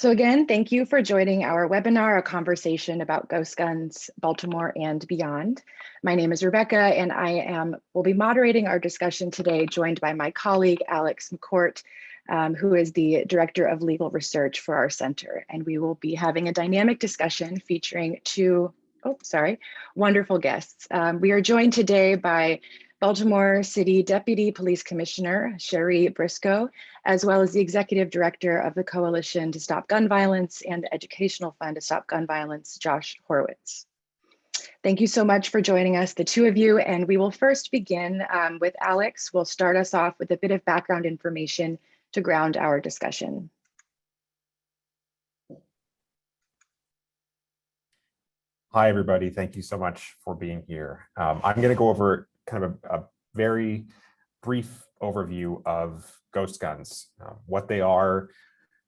So again, thank you for joining our webinar, a conversation about ghost guns, Baltimore and beyond. My name is Rebecca and will be moderating our discussion today, joined by my colleague, Alex McCourt, who is the Director of Legal Research for our center. And we will be having a dynamic discussion featuring two wonderful guests. We are joined today by Baltimore City Deputy Police Commissioner Sheree Briscoe, as well as the Executive Director of the Coalition to Stop Gun Violence and the Educational Fund to Stop Gun Violence, Josh Horwitz. Thank you so much for joining us, the two of you, and we will first begin with Alex. We'll start us off with a bit of background information to ground our discussion. Hi, everybody. Thank you so much for being here. I'm going to go over kind of a very brief overview of ghost guns, what they are,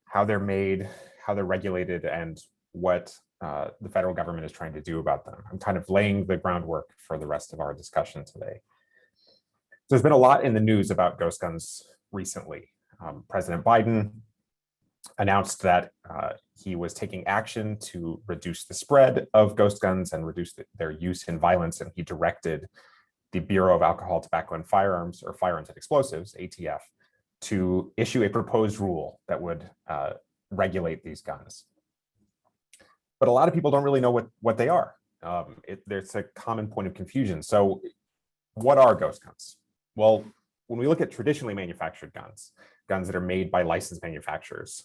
how they're made, how they're regulated, and what the federal government is trying to do about them. I'm kind of laying the groundwork for the rest of our discussion today. So there's been a lot in the news about ghost guns recently. President Biden announced that he was taking action to reduce the spread of ghost guns and reduce their use in violence, and he directed the Bureau of Alcohol, Tobacco, and Firearms, or Firearms and Explosives, ATF, to issue a proposed rule that would regulate these guns. But a lot of people don't really know what they are. There's a common point of confusion. So what are ghost guns? Well, when we look at traditionally manufactured guns that are made by licensed manufacturers,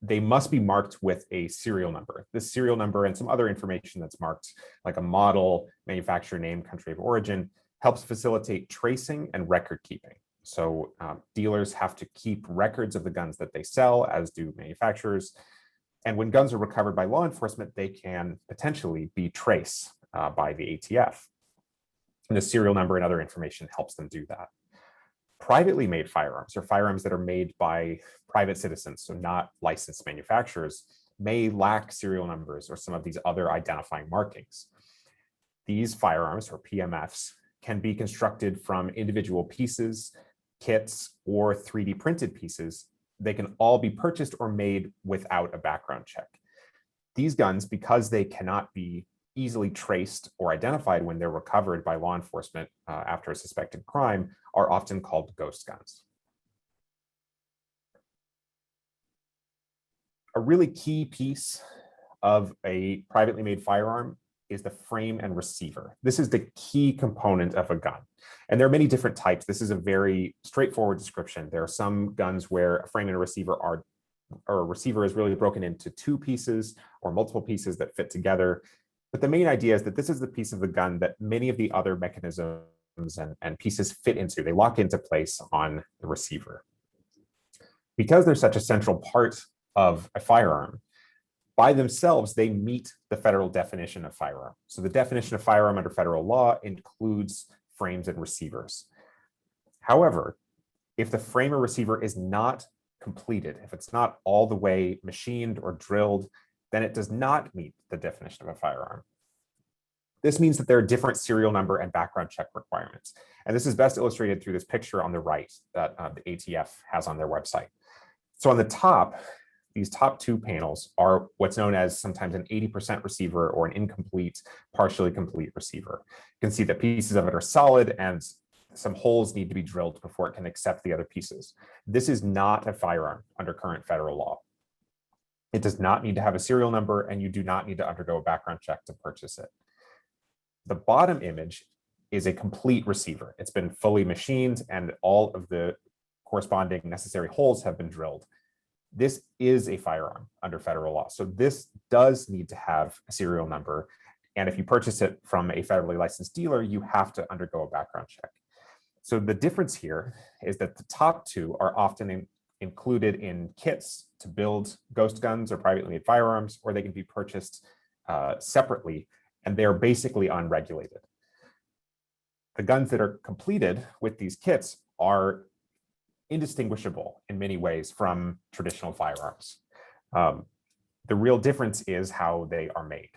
they must be marked with a serial number. This serial number and some other information that's marked, like a model, manufacturer name, country of origin, helps facilitate tracing and record keeping. So dealers have to keep records of the guns that they sell, as do manufacturers. And when guns are recovered by law enforcement, they can potentially be traced by the ATF. And the serial number and other information helps them do that. Privately made firearms, or firearms that are made by private citizens, so not licensed manufacturers, may lack serial numbers or some of these other identifying markings. These firearms, or PMFs, can be constructed from individual pieces, kits, or 3D printed pieces. They can all be purchased or made without a background check. These guns, because they cannot be easily traced or identified when they're recovered by law enforcement after a suspected crime, are often called ghost guns. A really key piece of a privately made firearm is the frame and receiver. This is the key component of a gun. And there are many different types. This is a very straightforward description. There are some guns where a frame and a receiver is really broken into two pieces or multiple pieces that fit together. But the main idea is that this is the piece of the gun that many of the other mechanisms and pieces fit into. They lock into place on the receiver. Because they're such a central part of a firearm, by themselves, they meet the federal definition of firearm. So the definition of firearm under federal law includes frames and receivers. However, if the frame or receiver is not completed, if it's not all the way machined or drilled, then it does not meet the definition of a firearm. This means that there are different serial number and background check requirements. And this is best illustrated through this picture on the right that the ATF has on their website. So on the top, these top two panels are what's known as sometimes an 80% receiver or an incomplete, partially complete receiver. You can see that pieces of it are solid and some holes need to be drilled before it can accept the other pieces. This is not a firearm under current federal law. It does not need to have a serial number, and you do not need to undergo a background check to purchase it. The bottom image is a complete receiver. It's been fully machined and all of the corresponding necessary holes have been drilled. This is a firearm under federal law. So this does need to have a serial number. And if you purchase it from a federally licensed dealer, you have to undergo a background check. So the difference here is that the top two are often included in kits to build ghost guns or privately made firearms, or they can be purchased separately, and they're basically unregulated. The guns that are completed with these kits are indistinguishable in many ways from traditional firearms. The real difference is how they are made.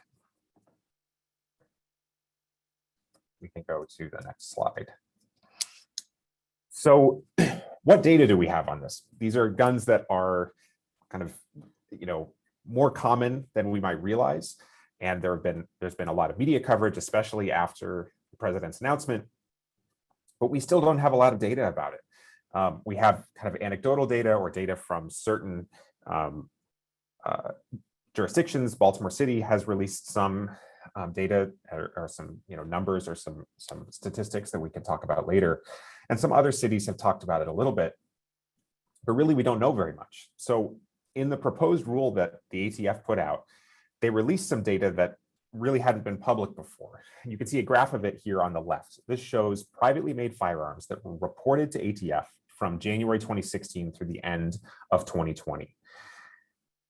We can go to the next slide. So what data do we have on this? These are guns that are kind of more common than we might realize. And there's been a lot of media coverage, especially after the president's announcement, but we still don't have a lot of data about it. We have kind of anecdotal data or data from certain jurisdictions. Baltimore City has released some data or some numbers or some statistics that we can talk about later. And some other cities have talked about it a little bit, but really we don't know very much. So in the proposed rule that the ATF put out, they released some data that really hadn't been public before. You can see a graph of it here on the left. This shows privately made firearms that were reported to ATF from January 2016 through the end of 2020.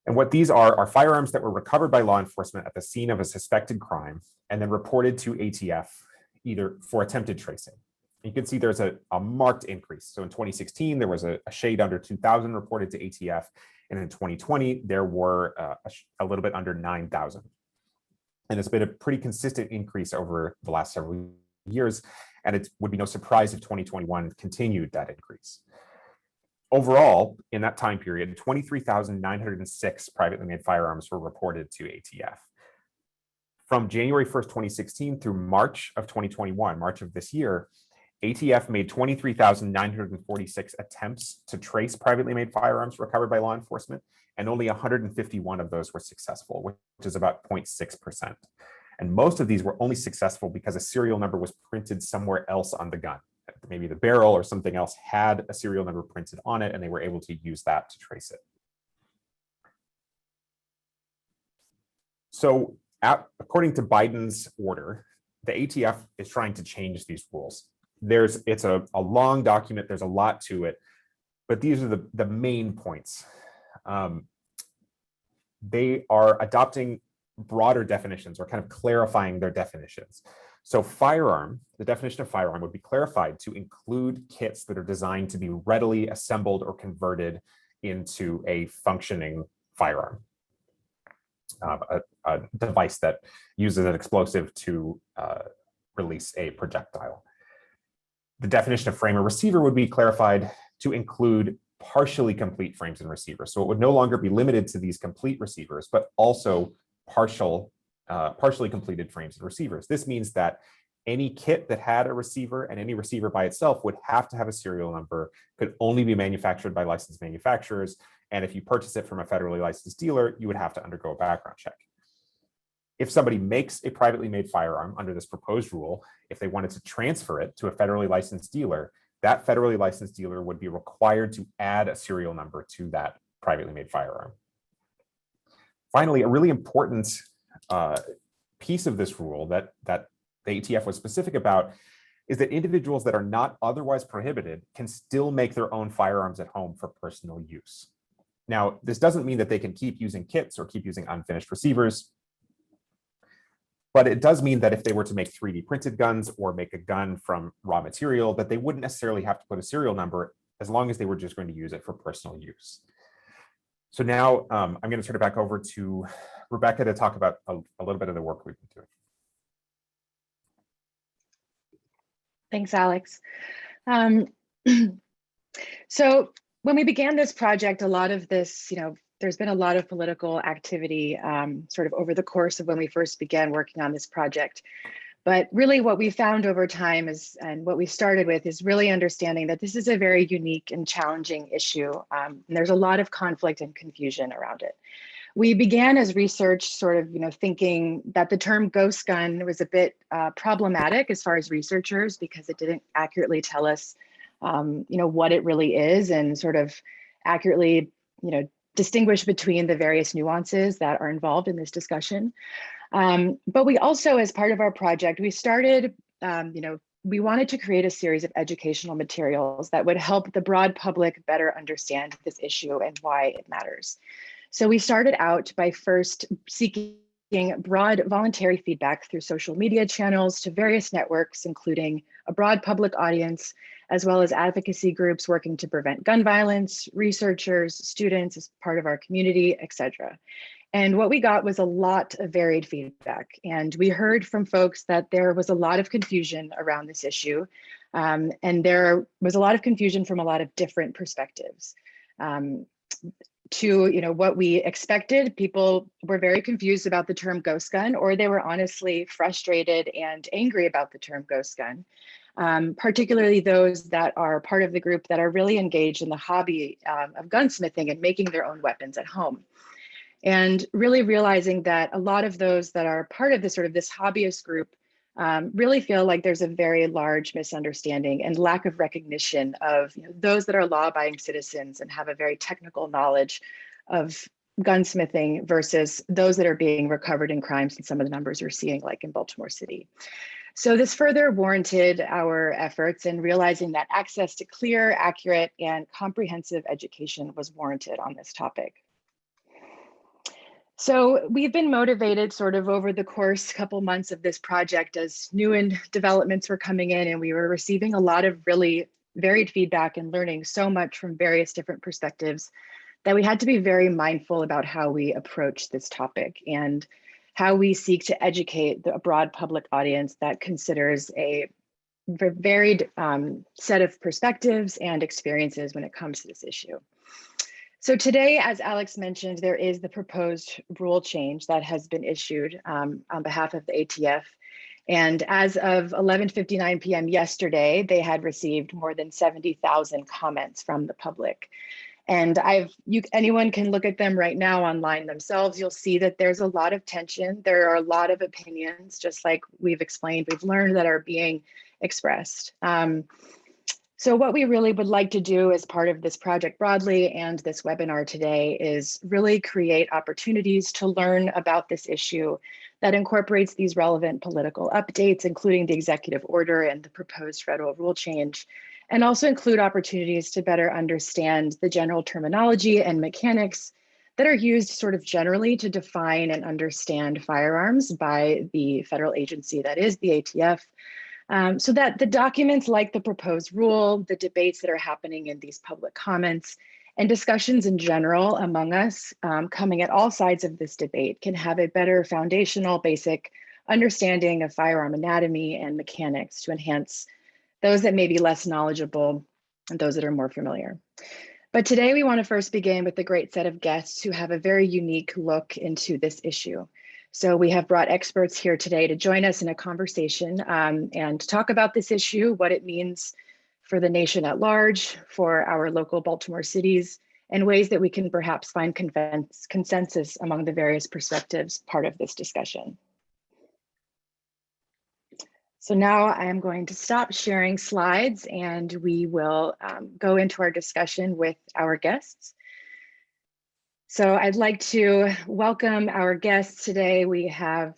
And what these are firearms that were recovered by law enforcement at the scene of a suspected crime and then reported to ATF either for attempted tracing. You can see there's a marked increase. So in 2016, there was a shade under 2,000 reported to ATF. And in 2020, there were a little bit under 9,000. And it's been a pretty consistent increase over the last several years. And it would be no surprise if 2021 continued that increase. Overall, in that time period, 23,906 privately made firearms were reported to ATF. From January 1st, 2016 through March of 2021, March of this year, ATF made 23,946 attempts to trace privately made firearms recovered by law enforcement, and only 151 of those were successful, which is about 0.6%. And most of these were only successful because a serial number was printed somewhere else on the gun. Maybe the barrel or something else had a serial number printed on it, and they were able to use that to trace it. So according to Biden's order, the ATF is trying to change these rules. It's a long document, there's a lot to it, but these are the main points. They are adopting broader definitions or kind of clarifying their definitions. So firearm, the definition of firearm would be clarified to include kits that are designed to be readily assembled or converted into a functioning firearm, a device that uses an explosive to release a projectile. The definition of frame or receiver would be clarified to include partially complete frames and receivers. So it would no longer be limited to these complete receivers, but also partially completed frames and receivers. This means that any kit that had a receiver and any receiver by itself would have to have a serial number, could only be manufactured by licensed manufacturers. And if you purchase it from a federally licensed dealer, you would have to undergo a background check. If somebody makes a privately made firearm under this proposed rule, if they wanted to transfer it to a federally licensed dealer, that federally licensed dealer would be required to add a serial number to that privately made firearm. Finally, a really important piece of this rule that the ATF was specific about is that individuals that are not otherwise prohibited can still make their own firearms at home for personal use. Now, this doesn't mean that they can keep using kits or keep using unfinished receivers, but it does mean that if they were to make 3D printed guns or make a gun from raw material, that they wouldn't necessarily have to put a serial number as long as they were just going to use it for personal use. So now I'm going to turn it back over to Rebecca to talk about a little bit of the work we've been doing. Thanks, Alex. So when we began this project, a lot of this, there's been a lot of political activity sort of over the course of when we first began working on this project. But really what we found over time is, and what we started with, is really understanding that this is a very unique and challenging issue. And there's a lot of conflict and confusion around it. We began as research sort of, thinking that the term ghost gun was a bit problematic as far as researchers, because it didn't accurately tell us, what it really is, and sort of accurately, distinguish between the various nuances that are involved in this discussion. But we also, as part of our project, we started, we wanted to create a series of educational materials that would help the broad public better understand this issue and why it matters. So we started out by first seeking broad voluntary feedback through social media channels to various networks, including a broad public audience, as well as advocacy groups working to prevent gun violence, researchers, students as part of our community, etc. And what we got was a lot of varied feedback. And we heard from folks that there was a lot of confusion around this issue. And there was a lot of confusion from a lot of different perspectives. to what we expected. People were very confused about the term ghost gun, or they were honestly frustrated and angry about the term ghost gun, particularly those that are part of the group that are really engaged in the hobby of gunsmithing and making their own weapons at home. And really realizing that a lot of those that are part of this this hobbyist group really feel like there's a very large misunderstanding and lack of recognition of those that are law-abiding citizens and have a very technical knowledge of gunsmithing versus those that are being recovered in crimes, and some of the numbers we're seeing like in Baltimore City. So this further warranted our efforts in realizing that access to clear, accurate, and comprehensive education was warranted on this topic. So we've been motivated over the course couple months of this project as new developments were coming in, and we were receiving a lot of really varied feedback and learning so much from various different perspectives that we had to be very mindful about how we approach this topic and how we seek to educate a broad public audience that considers a varied set of perspectives and experiences when it comes to this issue. So today, as Alex mentioned, there is the proposed rule change that has been issued on behalf of the ATF. And as of 11:59 p.m. yesterday, they had received more than 70,000 comments from the public. And anyone can look at them right now online themselves. You'll see that there's a lot of tension. There are a lot of opinions, just like we've explained, we've learned, that are being expressed. So what we really would like to do as part of this project broadly and this webinar today is really create opportunities to learn about this issue that incorporates these relevant political updates, including the executive order and the proposed federal rule change, and also include opportunities to better understand the general terminology and mechanics that are used generally to define and understand firearms by the federal agency that is the ATF. So that the documents like the proposed rule, the debates that are happening in these public comments, and discussions in general among us coming at all sides of this debate can have a better foundational basic understanding of firearm anatomy and mechanics to enhance those that may be less knowledgeable and those that are more familiar. But today we want to first begin with a great set of guests who have a very unique look into this issue. So we have brought experts here today to join us in a conversation and talk about this issue, what it means for the nation at large, for our local Baltimore cities, and ways that we can perhaps find consensus among the various perspectives part of this discussion. So now I am going to stop sharing slides and we will go into our discussion with our guests. So I'd like to welcome our guests today. We have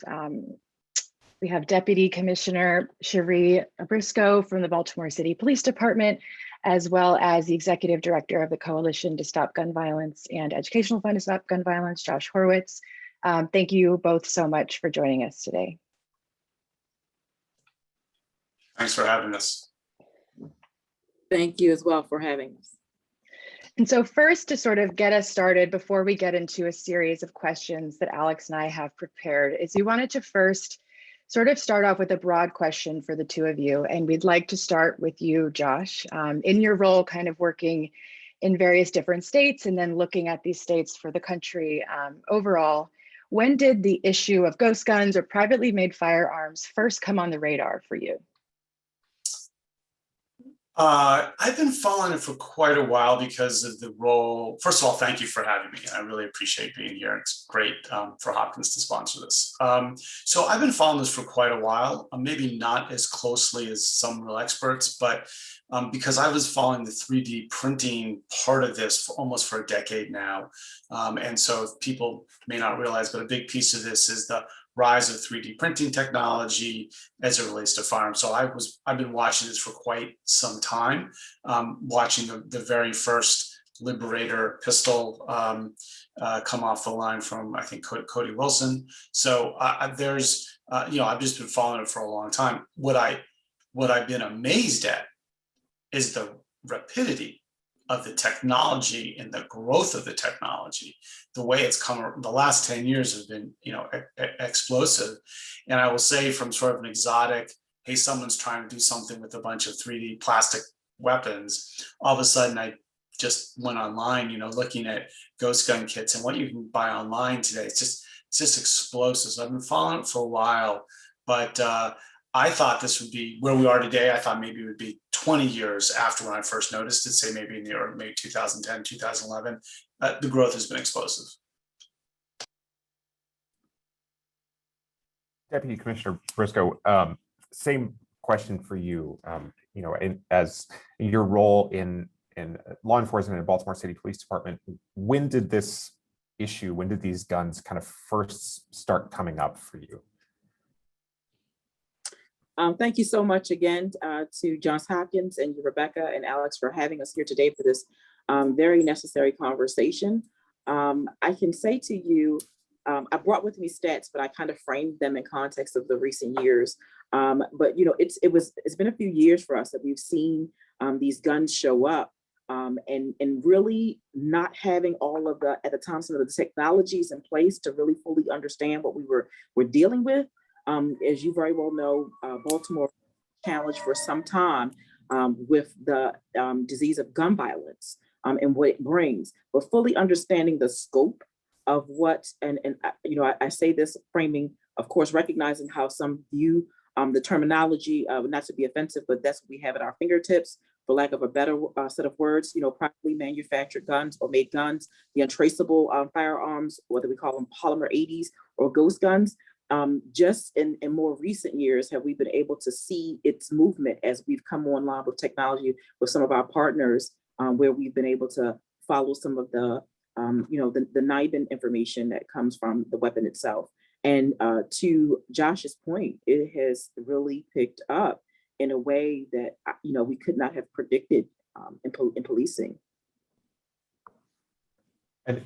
Deputy Commissioner Sheree Briscoe from the Baltimore City Police Department, as well as the Executive Director of the Coalition to Stop Gun Violence and Educational Fund to Stop Gun Violence, Josh Horwitz. Thank you both so much for joining us today. Thanks for having us. Thank you as well for having us. And so first, to get us started before we get into a series of questions that Alex and I have prepared, is we wanted to first start off with a broad question for the two of you. And we'd like to start with you, Josh, in your role working in various different states and then looking at these states for the country overall. When did the issue of ghost guns or privately made firearms first come on the radar for you? I've been following it for quite a while because of the role. First of all, thank you for having me. I really appreciate being here. It's great for Hopkins to sponsor this. So I've been following this for quite a while, maybe not as closely as some real experts, but because I was following the 3D printing part of this almost for a decade now. And so people may not realize, but a big piece of this is the rise of 3D printing technology as it relates to firearms. So I've been watching this for quite some time, watching the very first Liberator pistol come off the line from, I think, Cody Wilson. So I've just been following it for a long time. What I've been amazed at is the rapidity of the technology and the growth of the technology. The way it's come, the last 10 years have been, explosive. And I will say, from sort of an exotic, hey, someone's trying to do something with a bunch of 3D plastic weapons, all of a sudden I just went online, looking at ghost gun kits and what you can buy online today. It's just explosive. So I've been following it for a while, but I thought this would be where we are today. I thought maybe it would be 20 years after when I first noticed it, say maybe in the early, maybe 2010, 2011. The growth has been explosive. Deputy Commissioner Briscoe, same question for you. As your role in law enforcement in Baltimore City Police Department, when did these guns kind of first start coming up for you? Thank you so much again to Johns Hopkins and Rebecca and Alex for having us here today for this very necessary conversation. I can say to you, I brought with me stats, but I kind of framed them in context of the recent years. But it's been a few years for us that we've seen these guns show up, and really not having all of the, at the time, some of the technologies in place to really fully understand what we're dealing with. As you very well know, Baltimore challenged for some time with the disease of gun violence and what it brings, but fully understanding the scope of what, I say this framing, of course, recognizing how some view the terminology, not to be offensive, but that's what we have at our fingertips, for lack of a better set of words, properly manufactured guns or made guns, the untraceable firearms, whether we call them polymer 80s or ghost guns. Just in more recent years, have we been able to see its movement as we've come online with technology with some of our partners, where we've been able to follow some of the NIBIN information that comes from the weapon itself. And to Josh's point, it has really picked up in a way that, we could not have predicted in policing. And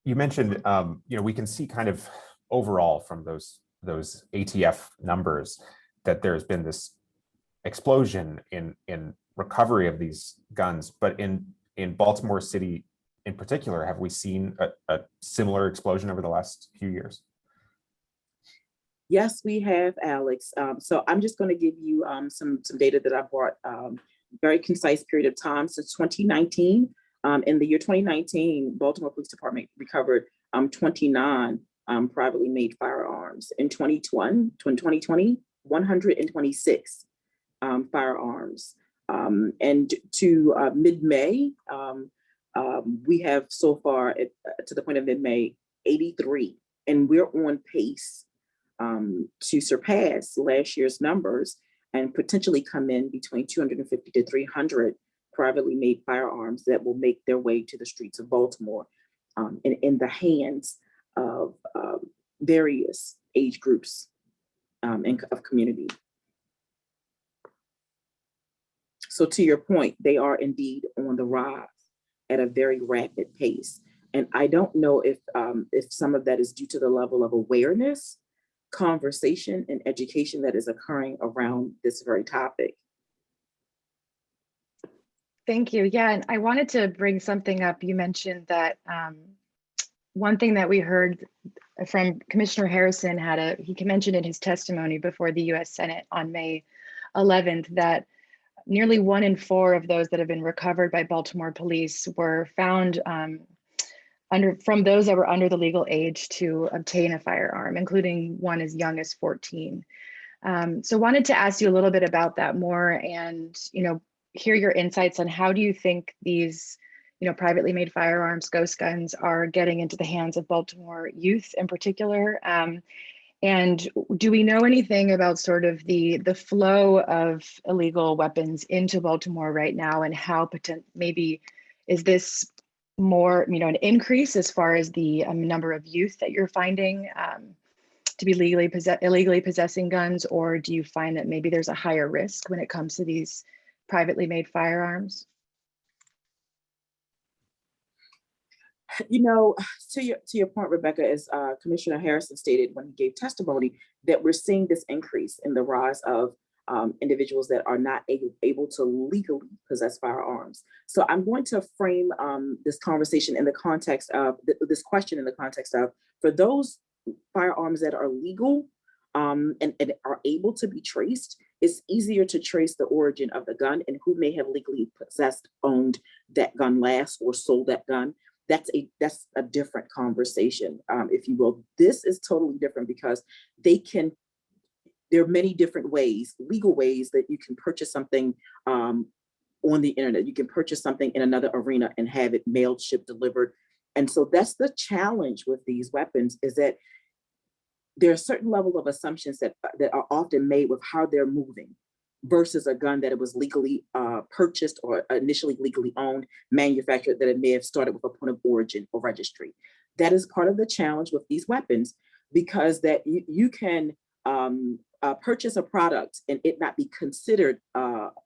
you mentioned, we can see kind of overall from those ATF numbers that there's been this explosion in recovery of these guns, but in Baltimore City in particular, have we seen a similar explosion over the last few years? Yes, we have, Alex. So I'm just going to give you some data that I brought, very concise period of time since 2019. In the year 2019, Baltimore Police Department recovered 29 privately made firearms. In 2020, 126 firearms. And to mid-May, we have so far, to the point of mid-May, 83. And we're on pace to surpass last year's numbers and potentially come in between 250 to 300 privately made firearms that will make their way to the streets of Baltimore in the hands of various age groups and of community. So to your point, they are indeed on the rise at a very rapid pace. And I don't know if some of that is due to the level of awareness, conversation, and education that is occurring around this very topic. Thank you. Yeah, and I wanted to bring something up. You mentioned that one thing that we heard from Commissioner Harrison he mentioned in his testimony before the US Senate on May 11th that nearly 1 in 4 of those that have been recovered by Baltimore police were found from those that were under the legal age to obtain a firearm, including one as young as 14. So wanted to ask you a little bit about that more and, hear your insights on how do you think these, privately made firearms, ghost guns, are getting into the hands of Baltimore youth in particular? And do we know anything about sort of the flow of illegal weapons into Baltimore right now, and how maybe is this more, an increase as far as the number of youth that you're finding to be illegally possessing guns, or do you find that maybe there's a higher risk when it comes to these privately made firearms? To your point, Rebecca, as Commissioner Harrison stated when he gave testimony, that we're seeing this increase in the rise of individuals that are not able to legally possess firearms. So I'm going to frame this conversation in the context of this question in the context of, for those firearms that are legal and are able to be traced, it's easier to trace the origin of the gun and who may have legally possessed, owned that gun last, or sold that gun. That's a different conversation, if you will. This is totally different because there are many different ways, legal ways, that you can purchase something on the internet. You can purchase something in another arena and have it mailed, shipped, delivered. And so that's the challenge with these weapons, is that there are a certain level of assumptions that are often made with how they're moving versus a gun that it was legally purchased or initially legally owned, manufactured, that it may have started with a point of origin or registry. That is part of the challenge with these weapons, because that you can purchase a product and it not be considered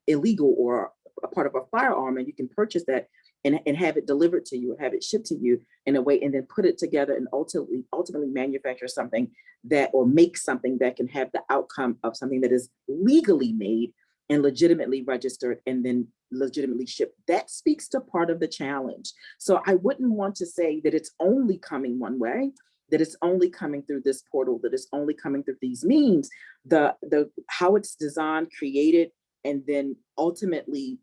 illegal or a part of a firearm, and you can purchase that and have it delivered to you, have it shipped to you in a way, and then put it together and ultimately manufacture something that, or make something that can have the outcome of something that is legally made and legitimately registered and then legitimately shipped. That speaks to part of the challenge. So I wouldn't want to say that it's only coming one way, that it's only coming through this portal, that it's only coming through these means. The how it's designed, created, and then ultimately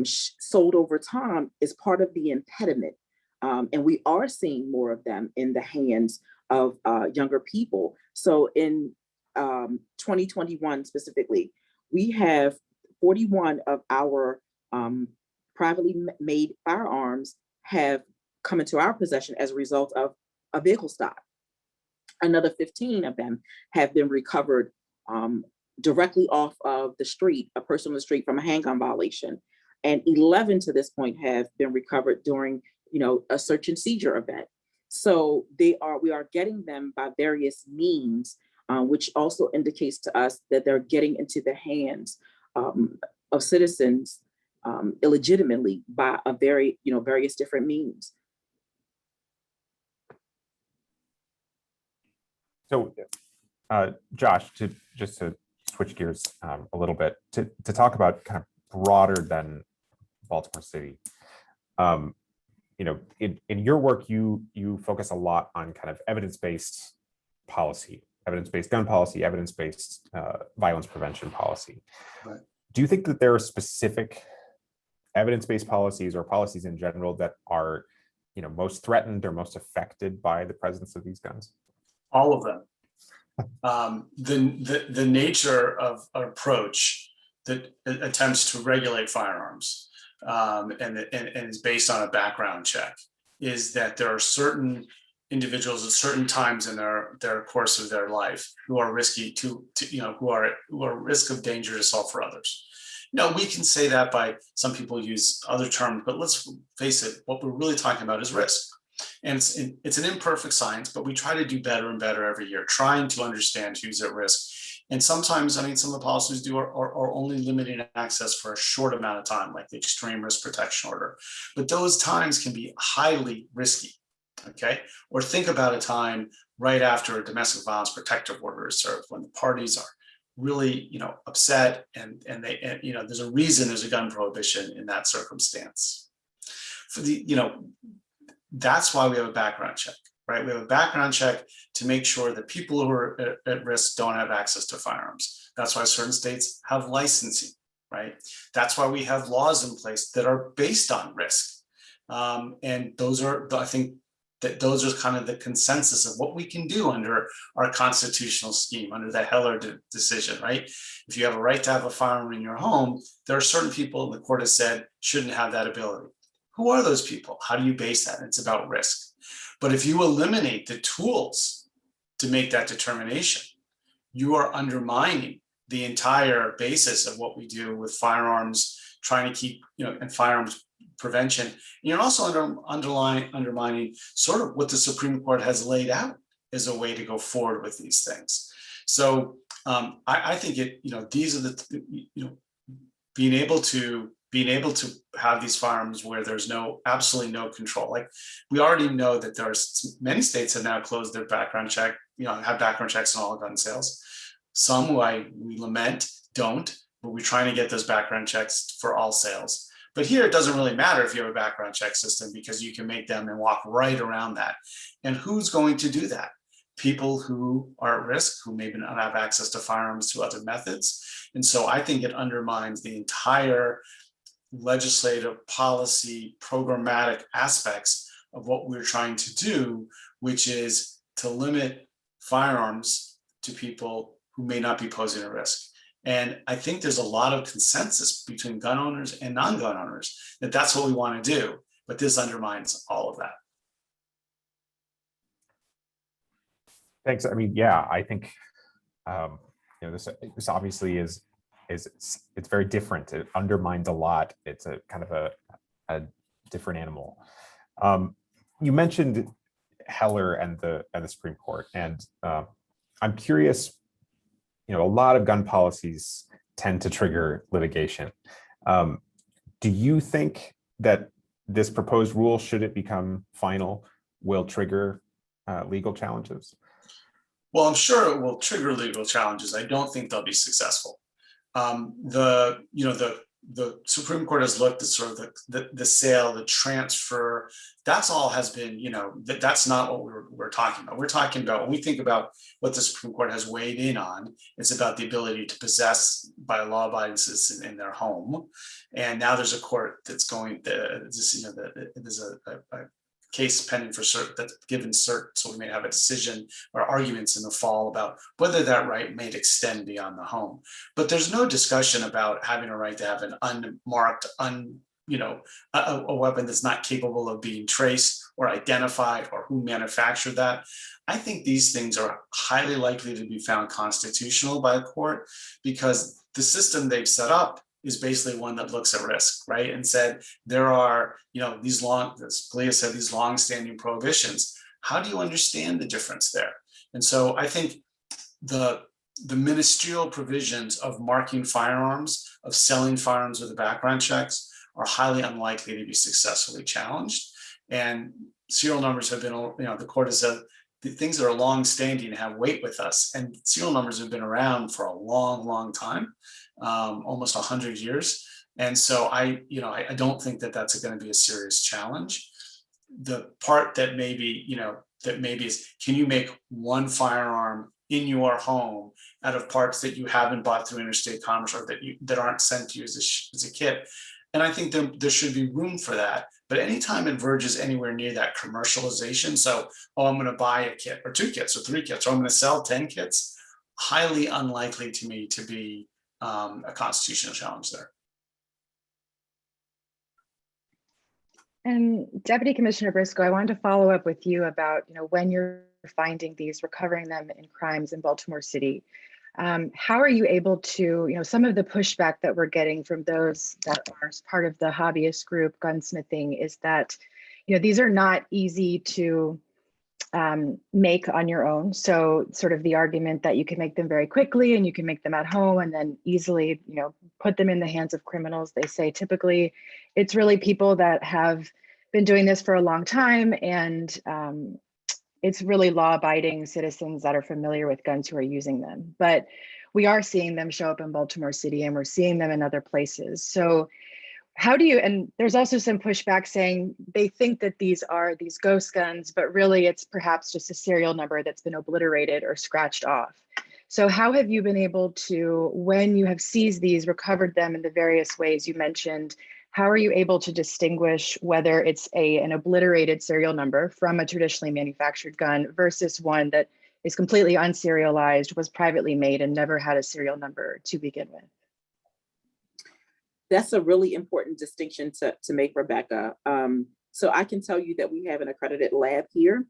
sold over time is part of the impediment. And we are seeing more of them in the hands of younger people. So in 2021 specifically, we have 41 of our privately made firearms have come into our possession as a result of a vehicle stop. Another 15 of them have been recovered directly off of the street, a person on the street, from a handgun violation. And 11 to this point have been recovered during, a search and seizure event. So we are getting them by various means, which also indicates to us that they're getting into the hands of citizens illegitimately by various different means. So, Josh, to switch gears a little bit, to talk about kind of broader than Baltimore City. In your work, you focus a lot on kind of evidence-based policy, evidence-based gun policy, evidence-based violence prevention policy. Right. Do you think that there are specific evidence-based policies or policies in general that are, most threatened or most affected by the presence of these guns? All of them. The nature of an approach that attempts to regulate firearms and is based on a background check is that there are certain individuals at certain times in their course of their life who are risky who are at risk of dangerous assault for others. We can say that by some people use other terms, but let's face it, what we're really talking about is risk. And it's an imperfect science, but we try to do better and better every year, trying to understand who's at risk. And sometimes, some of the policies are only limiting access for a short amount of time, like the extreme risk protection order. But those times can be highly risky, okay? Or think about a time right after a domestic violence protective order is served, when the parties are really, upset and there's a reason there's a gun prohibition in that circumstance. For that's why we have a background check, right? We have a background check to make sure that people who are at risk don't have access to firearms. That's why certain states have licensing, right? That's why we have laws in place that are based on risk. And those are, I think, that those are kind of the consensus of what we can do under our constitutional scheme, under the Heller decision, right? If you have a right to have a firearm in your home, there are certain people, the court has said, shouldn't have that ability. Who are those people? How do you base that? It's about risk. But if you eliminate the tools to make that determination, you are undermining the entire basis of what we do with firearms, trying to keep, and firearms prevention. And you're also undermining sort of what the Supreme Court has laid out as a way to go forward with these things. So I think these are being able to have these firearms where there's absolutely no control. Like, we already know that there's many states have now closed their background check, have background checks on all gun sales. Some, who we lament, don't, but we're trying to get those background checks for all sales. But here, it doesn't really matter if you have a background check system, because you can make them and walk right around that. And who's going to do that? people who are at risk, who maybe not have access to firearms through other methods. And so I think it undermines the entire legislative, policy, programmatic aspects of what we're trying to do, which is to limit firearms to people who may not be posing a risk. And I think there's a lot of consensus between gun owners and non-gun owners that that's what we want to do, but this undermines all of that. Thanks. I mean, yeah, I think this obviously is it's very different. It undermines a lot. It's a kind of a different animal. You mentioned Heller and the Supreme Court, and I'm curious. A lot of gun policies tend to trigger litigation. Do you think that this proposed rule, should it become final, will trigger legal challenges? Well, I'm sure it will trigger legal challenges. I don't think they'll be successful. The Supreme Court has looked at sort of the sale, the transfer. That's all has been, that's not what we're talking about. We're talking about, when we think about what the Supreme Court has weighed in on, it's about the ability to possess by a law-abiding citizen in their home. And now there's a court that's going, there's a case pending for cert that's given cert, so we may have a decision or arguments in the fall about whether that right may extend beyond the home. But there's no discussion about having a right to have an unmarked, a weapon that's not capable of being traced or identified, or who manufactured that. I think these things are highly likely to be found constitutional by a court, because the system they've set up is basically one that looks at risk, right? And said, there are, these as Scalia said, these long-standing prohibitions. How do you understand the difference there? And so I think the ministerial provisions of marking firearms, of selling firearms with the background checks, are highly unlikely to be successfully challenged. And serial numbers have been, the court has said, the things that are long-standing have weight with us, and serial numbers have been around for a long, long time, almost 100 years. And so I don't think that that's going to be a serious challenge. The part that maybe is, can you make one firearm in your home out of parts that you haven't bought through interstate commerce, or that aren't sent to you as a kit? And I think there should be room for that. But anytime it verges anywhere near that commercialization, so, I'm going to buy a kit or 2 kits or 3 kits, or I'm going to sell 10 kits, highly unlikely to me to be a constitutional challenge there. And Deputy Commissioner Briscoe, I wanted to follow up with you about, when you're finding these, recovering them in crimes in Baltimore City. How are you able to, some of the pushback that we're getting from those that are part of the hobbyist group gunsmithing is that, these are not easy to make on your own. So sort of the argument that you can make them very quickly and you can make them at home and then easily, put them in the hands of criminals. They say typically it's really people that have been doing this for a long time, and it's really law-abiding citizens that are familiar with guns who are using them. But we are seeing them show up in Baltimore City, and we're seeing them in other places. So how do you, and there's also some pushback saying they think that these are these ghost guns, but really it's perhaps just a serial number that's been obliterated or scratched off. So how have you been able to, when you have seized these, recovered them in the various ways you mentioned, how are you able to distinguish whether it's an obliterated serial number from a traditionally manufactured gun versus one that is completely unserialized, was privately made, and never had a serial number to begin with? That's a really important distinction to make, Rebecca. So I can tell you that we have an accredited lab here.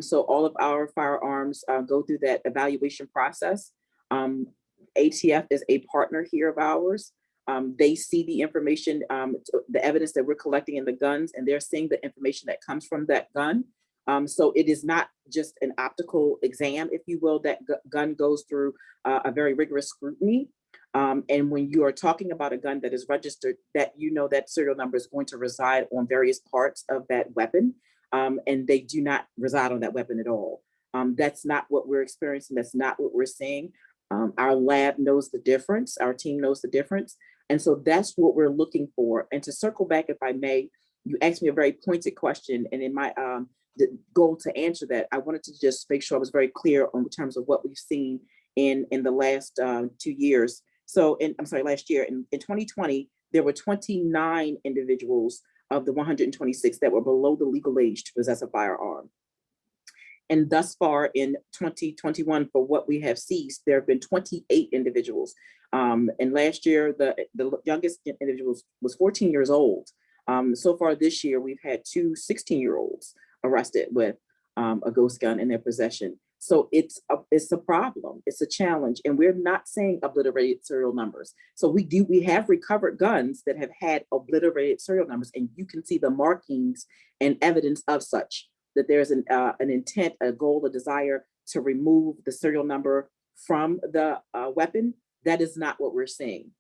So all of our firearms go through that evaluation process. ATF is a partner here of ours. They see the information, the evidence that we're collecting in the guns, and they're seeing the information that comes from that gun. So it is not just an optical exam, if you will. That gun goes through a very rigorous scrutiny. And when you are talking about a gun that is registered, that that serial number is going to reside on various parts of that weapon, and they do not reside on that weapon at all. That's not what we're experiencing. That's not what we're seeing. Our lab knows the difference. Our team knows the difference. And so that's what we're looking for. And to circle back, if I may, you asked me a very pointed question. And in my goal to answer that, I wanted to just make sure I was very clear on terms of what we've seen in the last 2 years. So last year in 2020, there were 29 individuals of the 126 that were below the legal age to possess a firearm. And thus far in 2021, for what we have seized, there have been 28 individuals. And last year, the youngest individual was 14 years old. So far this year, we've had two 16-year-olds arrested with a ghost gun in their possession. So it's a problem, it's a challenge, and we're not saying obliterated serial numbers. So we have recovered guns that have had obliterated serial numbers, and you can see the markings and evidence of such, that there's an intent, a goal, a desire to remove the serial number from the weapon. That is not what we're seeing.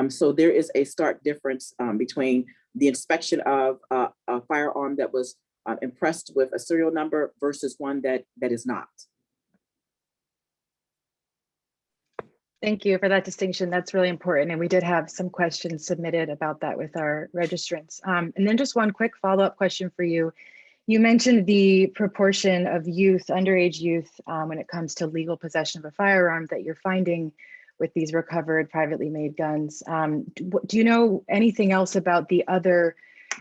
So there is a stark difference between the inspection of a firearm that was impressed with a serial number versus one that is not. Thank you for that distinction. That's really important. And we did have some questions submitted about that with our registrants. And then just one quick follow-up question for you. You mentioned the proportion of youth, underage youth, when it comes to legal possession of a firearm that you're finding with these recovered privately made guns. Do you know anything else about the other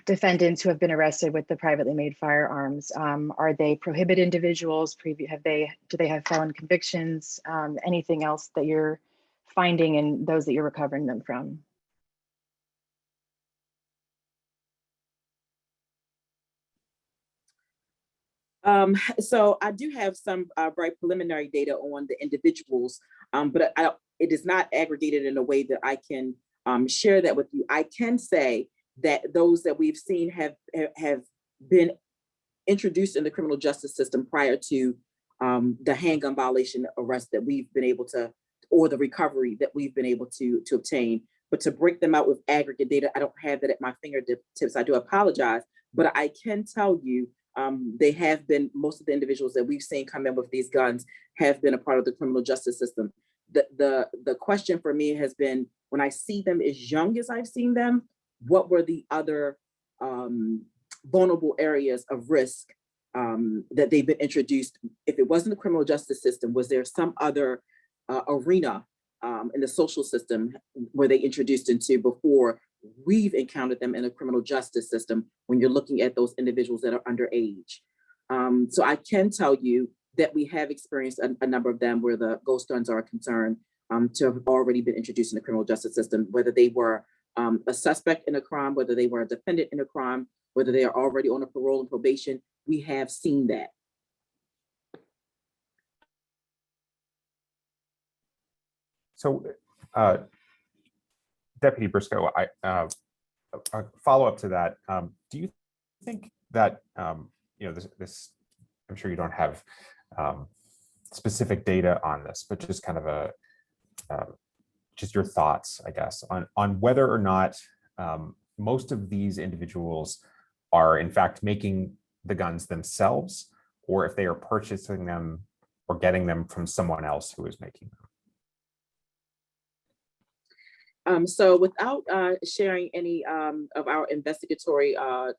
defendants who have been arrested with the privately made firearms? Are they prohibited individuals? Do they have felon convictions? Anything else that you're finding in those that you're recovering them from? So I do have some very preliminary data on the individuals, but it is not aggregated in a way that I can share that with you. I can say that those that we've seen have been introduced in the criminal justice system prior to the handgun violation arrest that we've been able to, or the recovery that we've been able to obtain. But to break them out with aggregate data, I don't have that at my fingertips. I do apologize, but I can tell you they have been, most of the individuals that we've seen come in with these guns have been a part of the criminal justice system. The question for me has been, when I see them as young as I've seen them, what were the other vulnerable areas of risk that they've been introduced? If it wasn't the criminal justice system, was there some other arena in the social system were they introduced into before we've encountered them in the criminal justice system when you're looking at those individuals that are underage? So I can tell you that we have experienced a number of them where the ghost guns are concerned to have already been introduced in the criminal justice system, whether they were a suspect in a crime, whether they were a defendant in a crime, whether they are already on a parole and probation. We have seen that. So, Deputy Briscoe, a follow-up to that, do you think that, this, I'm sure you don't have specific data on this, but just kind of just your thoughts, I guess, on whether or not most of these individuals are in fact making the guns themselves, or if they are purchasing them or getting them from someone else who is making them? So without sharing any of our investigatory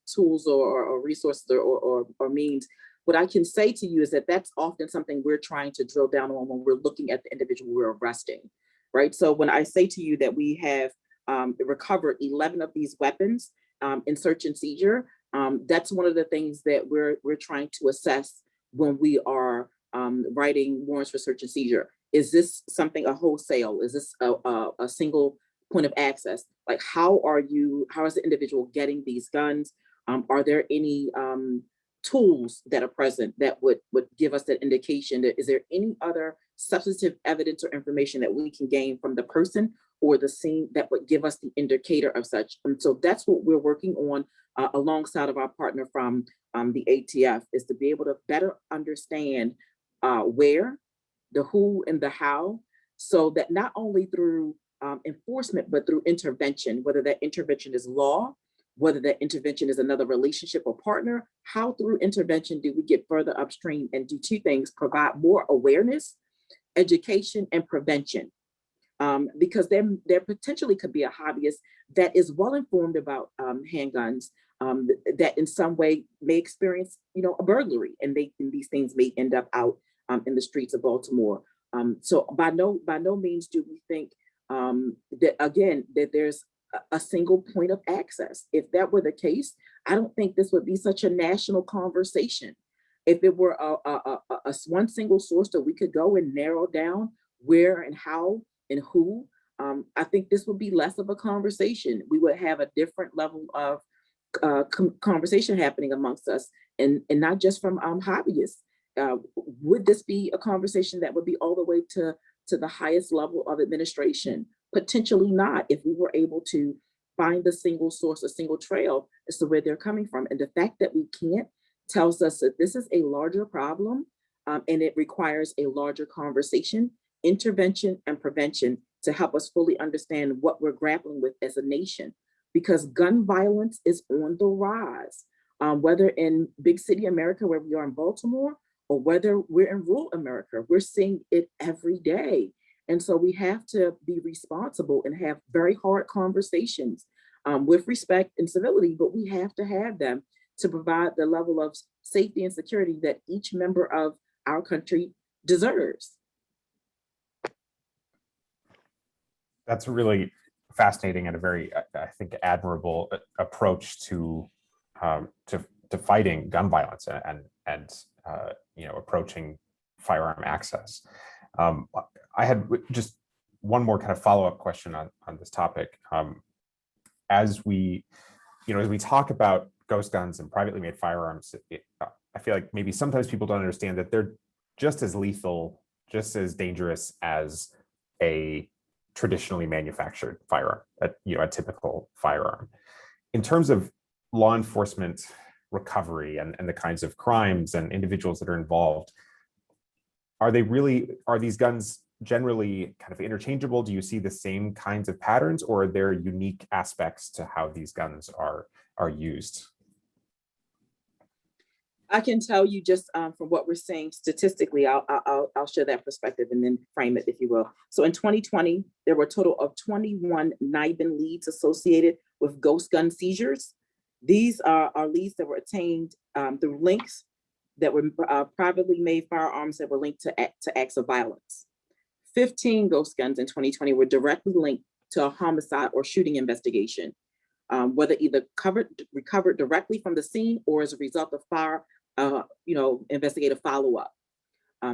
tools or resources or means, what I can say to you is that that's often something we're trying to drill down on when we're looking at the individual we're arresting, right? So when I say to you that we have recovered 11 of these weapons in search and seizure, that's one of the things that we're trying to assess when we are writing warrants for search and seizure. Is this something a wholesale? Is this a single point of access? Like, how is the individual getting these guns? Are there any tools that are present that would give us that indication? That is there any other substantive evidence or information that we can gain from the person or the scene that would give us the indicator of such? And so that's what we're working on alongside of our partner from the ATF, is to be able to better understand where, the who, and the how, so that not only through enforcement, but through intervention, whether that intervention is law, whether that intervention is another relationship or partner, how through intervention do we get further upstream and do two things: provide more awareness, education, and prevention. Because there potentially could be a hobbyist that is well informed about handguns, that in some way may experience, a burglary, and these things may end up out in the streets of Baltimore. So by no means do we think that there's a single point of access. If that were the case, I don't think this would be such a national conversation. If it were a one single source that we could go and narrow down where and how and who, I think this would be less of a conversation. We would have a different level of conversation happening amongst us, and not just from hobbyists. Would this be a conversation that would be all the way to the highest level of administration? Potentially not, if we were able to find a single source, a single trail as to where they're coming from. And the fact that we can't tells us that this is a larger problem, and it requires a larger conversation, intervention, and prevention to help us fully understand what we're grappling with as a nation. Because gun violence is on the rise, whether in big city America, where we are in Baltimore, or whether we're in rural America, we're seeing it every day. And so we have to be responsible and have very hard conversations with respect and civility, but we have to have them to provide the level of safety and security that each member of our country deserves. That's really fascinating and a very, I think, admirable approach to fighting gun violence and approaching firearm access. I had just one more kind of follow-up question on this topic. As we talk about ghost guns and privately made firearms, I feel like maybe sometimes people don't understand that they're just as lethal, just as dangerous as a traditionally manufactured firearm, a typical firearm. In terms of law enforcement recovery and the kinds of crimes and individuals that are involved, are these guns generally kind of interchangeable? Do you see the same kinds of patterns, or are there unique aspects to how these guns are used? I can tell you just from what we're seeing statistically, I'll share that perspective and then frame it, if you will. So in 2020, there were a total of 21 NIBIN leads associated with ghost gun seizures. These are leads that were obtained through links that were privately made firearms that were linked to acts of violence. 15 ghost guns in 2020 were directly linked to a homicide or shooting investigation, whether either recovered directly from the scene or as a result of investigative follow-up.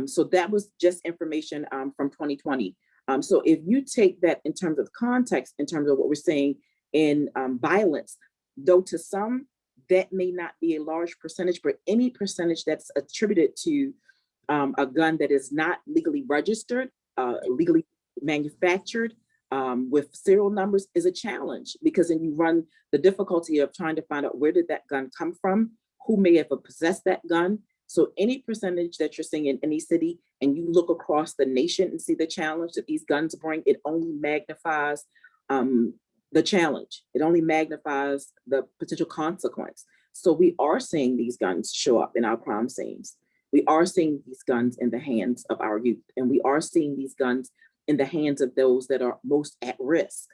So that was just information from 2020. So if you take that in terms of context, in terms of what we're seeing in violence, though to some, that may not be a large percentage, but any percentage that's attributed to a gun that is not legally registered, legally manufactured, with serial numbers is a challenge, because then you run the difficulty of trying to find out where did that gun come from, who may have possessed that gun. So any percentage that you're seeing in any city, and you look across the nation and see the challenge that these guns bring, it only magnifies the challenge. It only magnifies the potential consequence. So we are seeing these guns show up in our crime scenes. We are seeing these guns in the hands of our youth, and we are seeing these guns in the hands of those that are most at risk.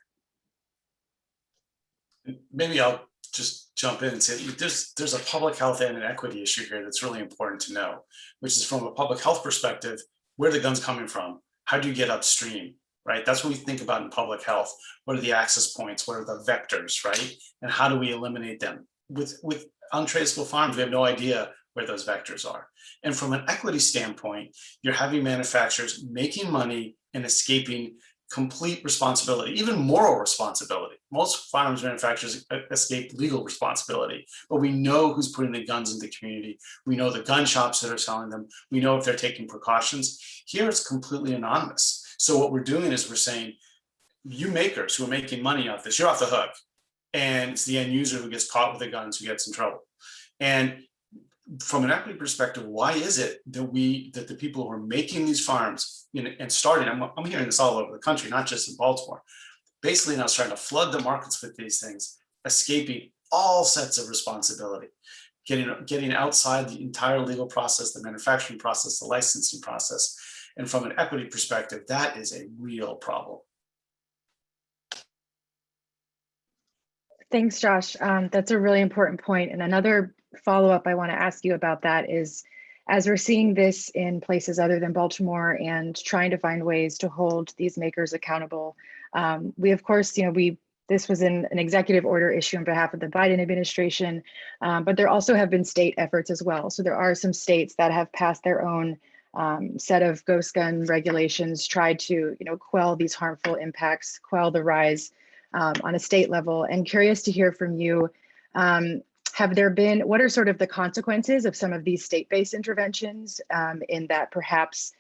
Maybe I'll just jump in and say there's a public health and an equity issue here that's really important to know, which is from a public health perspective, where the gun's coming from, how do you get upstream, right? That's what we think about in public health. What are the access points? What are the vectors, right? And how do we eliminate them? With untraceable farms, we have no idea where those vectors are. And from an equity standpoint, you're having manufacturers making money and escaping complete responsibility, even moral responsibility. Most firearms manufacturers escape legal responsibility, but we know who's putting the guns in the community. We know the gun shops that are selling them. We know if they're taking precautions. Here it's completely anonymous. So what we're doing is we're saying, you makers who are making money off this, you're off the hook. And it's the end user who gets caught with the guns who gets in trouble. And from an equity perspective, why is it that the people who are making these farms and starting, I'm hearing this all over the country, not just in Baltimore, basically now starting to flood the markets with these things, escaping all sets of responsibility, getting outside the entire legal process, the manufacturing process, the licensing process. And from an equity perspective, that is a real problem. Thanks, Josh. That's a really important point. And another follow-up I want to ask you about that is, as we're seeing this in places other than Baltimore and trying to find ways to hold these makers accountable, we of course, this was in an executive order issue on behalf of the Biden administration, but there also have been state efforts as well. So there are some states that have passed their own set of ghost gun regulations, tried to quell these harmful impacts, quell the rise on a state level. And curious to hear from you, what are sort of the consequences of some of these state-based interventions in that perhaps,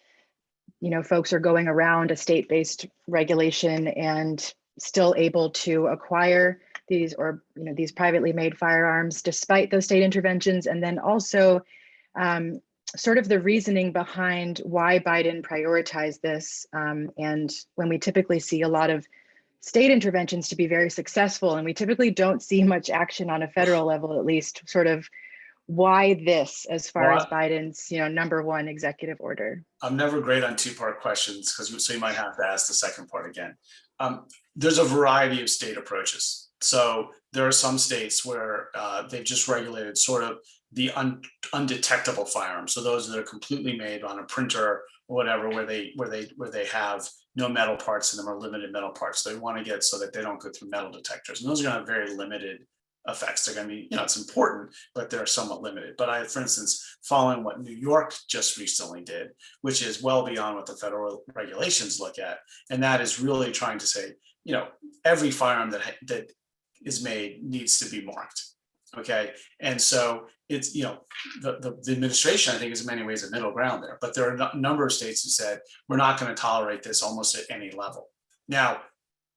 folks are going around a state-based regulation and still able to acquire these these privately made firearms despite those state interventions? And then also sort of the reasoning behind why Biden prioritized this. And when we typically see a lot of state interventions to be very successful, and we typically don't see much action on a federal level, at least, sort of why this as far as Biden's number one executive order? I'm never great on two-part questions, so you might have to ask the second part again. There's a variety of state approaches. So there are some states where they've just regulated sort of the undetectable firearms. So those that are completely made on a printer or whatever, where they have no metal parts in them or limited metal parts. They want to get so that they don't go through metal detectors. And those are going to have very limited effects. They're going to be, it's important, but they're somewhat limited. But for instance, following what New York just recently did, which is well beyond what the federal regulations look at, and that is really trying to say, every firearm that is made needs to be marked. Okay, and so it's the administration, I think, is in many ways a middle ground there, but there are a number of states who said we're not going to tolerate this almost at any level. Now,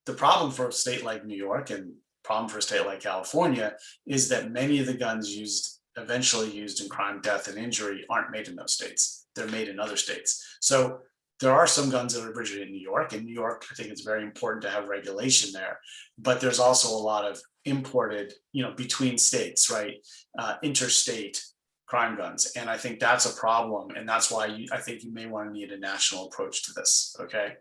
the problem for a state like New York and problem for a state like California is that many of the guns eventually used in crime, death, and injury aren't made in those states. They're made in other states. So there are some guns that are originated in New York. In New York, I think it's very important to have regulation there. But there's also a lot of imported, between states, right? Interstate crime guns. And I think that's a problem. And that's why I think you may want to need a national approach to this, okay?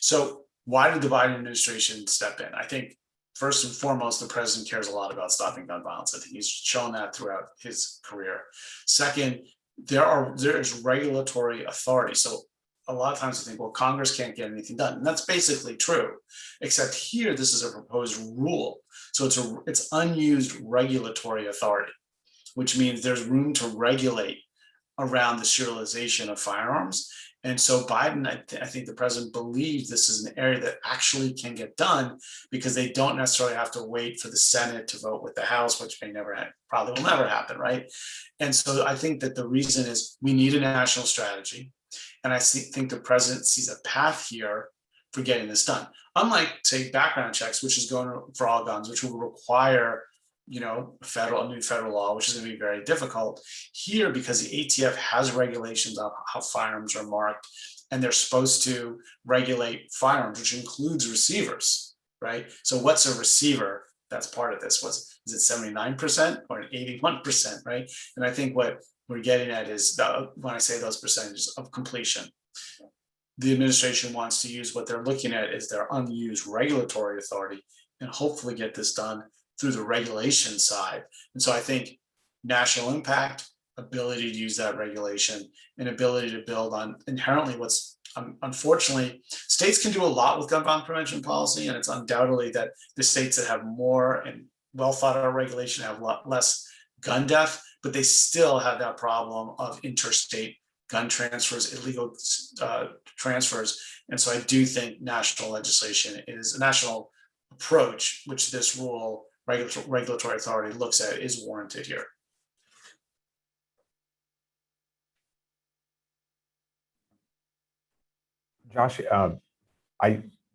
So why did the Biden administration step in? I think first and foremost, the president cares a lot about stopping gun violence. I think he's shown that throughout his career. Second, there is regulatory authority. So a lot of times I think, well, Congress can't get anything done. And that's basically true, except here, this is a proposed rule. So it's unused regulatory authority, which means there's room to regulate around the serialization of firearms. And so Biden, I think the president believes this is an area that actually can get done because they don't necessarily have to wait for the Senate to vote with the House, which probably will never happen, right? And so I think that the reason is we need a national strategy. And I think the president sees a path here for getting this done. Unlike, say, background checks, which is going for all guns, which will require, a new federal law, which is going to be very difficult. Here, because the ATF has regulations on how firearms are marked, and they're supposed to regulate firearms, which includes receivers, right? So what's a receiver? That's part of this. Is it 79% or an 81%, right? And I think what we're getting at is, when I say those percentages of completion, the administration wants to use what they're looking at is their unused regulatory authority and hopefully get this done through the regulation side. And so I think national impact, ability to use that regulation, and ability to build on inherently what's unfortunately, states can do a lot with gun violence prevention policy, and it's undoubtedly that the states that have more and well thought out regulation have a lot less gun death, but they still have that problem of interstate gun transfers, illegal transfers. And so I do think national legislation is a national approach, which this rule, regulatory authority looks at, is warranted here. Josh,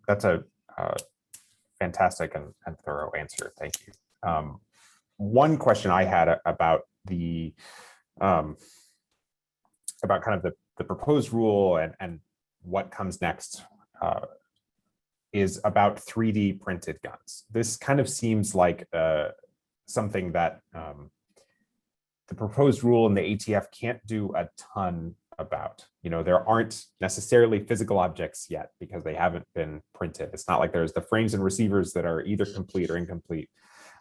that's a fantastic and thorough answer. Thank you. One question I had about about kind of the proposed rule and what comes next is about 3D printed guns. This kind of seems like something that the proposed rule and the ATF can't do a ton about. There aren't necessarily physical objects yet because they haven't been printed. It's not like there's the frames and receivers that are either complete or incomplete.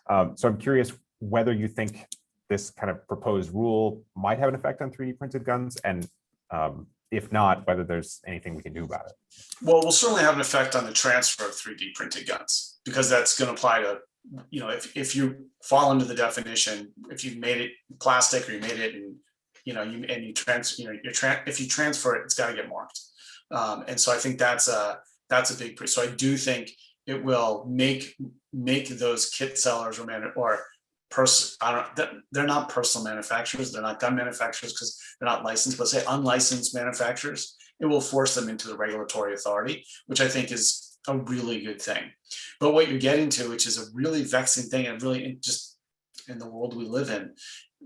So I'm curious whether you think this kind of proposed rule might have an effect on 3D printed guns, and if not, whether there's anything we can do about it. Well, we'll certainly have an effect on the transfer of 3D printed guns, because that's going to apply to, you know, if you fall into the definition, if you made it plastic or you made it in, you know, you transfer, you know, if you transfer it, it's got to get marked. And so I think that's a big, so I do think it will make those kit sellers or they're not personal manufacturers, they're not gun manufacturers because they're not licensed, but say unlicensed manufacturers, it will force them into the regulatory authority, which I think is a really good thing. But what you're getting to, which is a really vexing thing, and really just in the world we live in,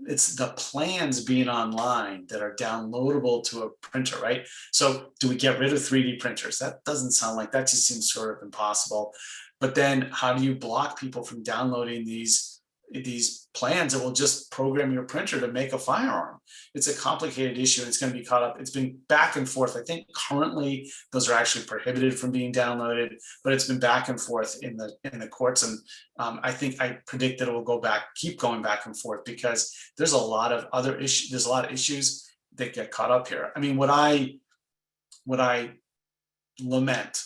it's the plans being online that are downloadable to a printer, right? So do we get rid of 3D printers? That doesn't sound like, that just seems sort of impossible. But then how do you block people from downloading these plans that will just program your printer to make a firearm? It's a complicated issue, and it's going to be caught up. It's been back and forth. I think currently those are actually prohibited from being downloaded, but it's been back and forth in the courts. And I predict that it will keep going back and forth, because there's a lot of other issues. There's a lot of issues that get caught up here. I mean, what I lament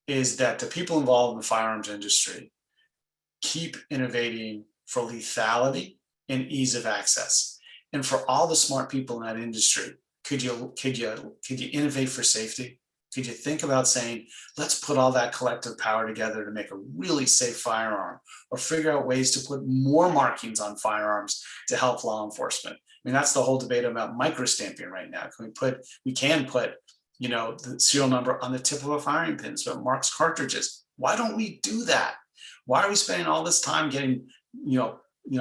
is that the people involved in the firearms industry keep innovating for lethality and ease of access. And for all the smart people in that industry, could you innovate for safety? Could you think about saying, let's put all that collective power together to make a really safe firearm, or figure out ways to put more markings on firearms to help law enforcement? I mean, that's the whole debate about microstamping right now. We can put, you know, the serial number on the tip of a firing pin so it marks cartridges. Why don't we do that? Why are we spending all this time getting, you know,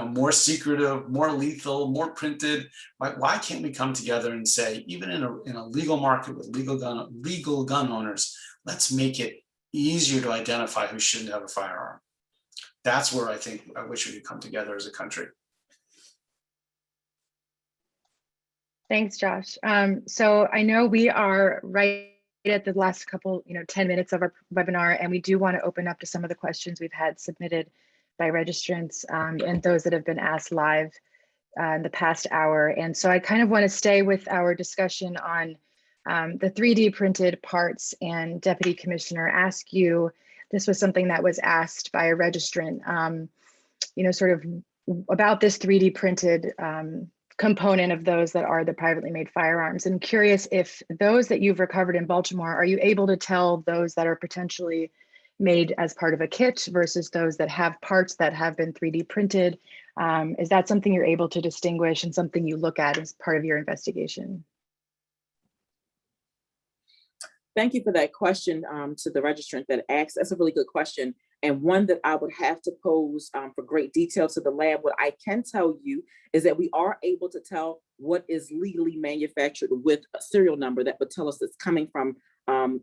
more secretive, more lethal, more printed? Why can't we come together and say, even in a legal market with legal gun owners, let's make it easier to identify who shouldn't have a firearm? That's where I wish we could come together as a country. Thanks, Josh. So I know we are right at the last couple, 10 minutes of our webinar, and we do want to open up to some of the questions we've had submitted by registrants and those that have been asked live in the past hour. And so I kind of want to stay with our discussion on the 3D printed parts, and Deputy Commissioner, ask you, this was something that was asked by a registrant, sort of about this 3D printed component of those that are the privately made firearms. And curious if those that you've recovered in Baltimore, are you able to tell those that are potentially made as part of a kit versus those that have parts that have been 3D printed? Is that something you're able to distinguish and something you look at as part of your investigation? Thank you for that question to the registrant that asked. That's a really good question, and one that I would have to pose for great detail to the lab. What I can tell you is that we are able to tell what is legally manufactured with a serial number that would tell us it's coming from